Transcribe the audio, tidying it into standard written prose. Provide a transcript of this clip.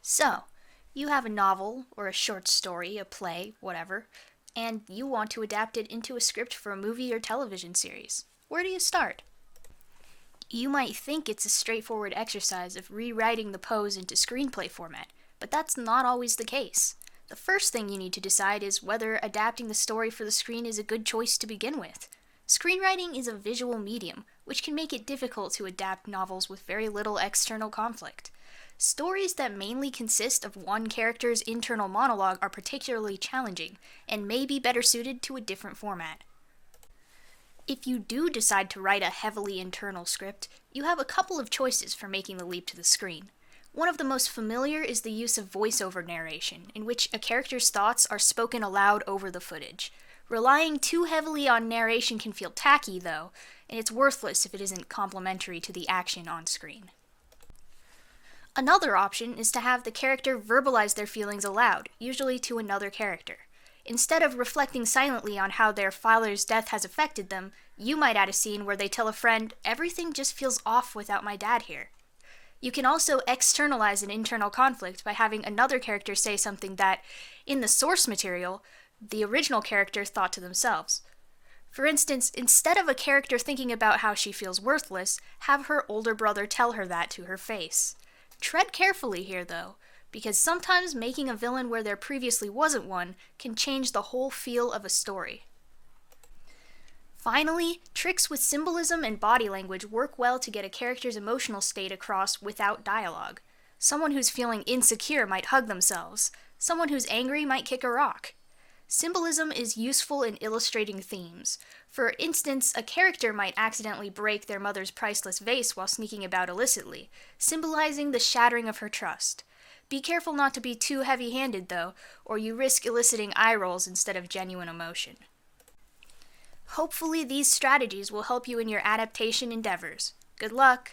So, you have a novel, or a short story, a play, whatever, and you want to adapt it into a script for a movie or television series. Where do you start? You might think it's a straightforward exercise of rewriting the pose into screenplay format, but that's not always the case. The first thing you need to decide is whether adapting the story for the screen is a good choice to begin with. Screenwriting is a visual medium, which can make it difficult to adapt novels with very little external conflict. Stories that mainly consist of one character's internal monologue are particularly challenging, and may be better suited to a different format. If you do decide to write a heavily internal script, you have a couple of choices for making the leap to the screen. One of the most familiar is the use of voiceover narration, in which a character's thoughts are spoken aloud over the footage. Relying too heavily on narration can feel tacky, though, and it's worthless if it isn't complementary to the action on screen. Another option is to have the character verbalize their feelings aloud, usually to another character. Instead of reflecting silently on how their father's death has affected them, you might add a scene where they tell a friend, "Everything just feels off without my dad here." You can also externalize an internal conflict by having another character say something that, in the source material, the original character thought to themselves. For instance, instead of a character thinking about how she feels worthless, have her older brother tell her that to her face. Tread carefully here, though, because sometimes making a villain where there previously wasn't one can change the whole feel of a story. Finally, tricks with symbolism and body language work well to get a character's emotional state across without dialogue. Someone who's feeling insecure might hug themselves. Someone who's angry might kick a rock. Symbolism is useful in illustrating themes. For instance, a character might accidentally break their mother's priceless vase while sneaking about illicitly, symbolizing the shattering of her trust. Be careful not to be too heavy-handed, though, or you risk eliciting eye rolls instead of genuine emotion. Hopefully these strategies will help you in your adaptation endeavors. Good luck!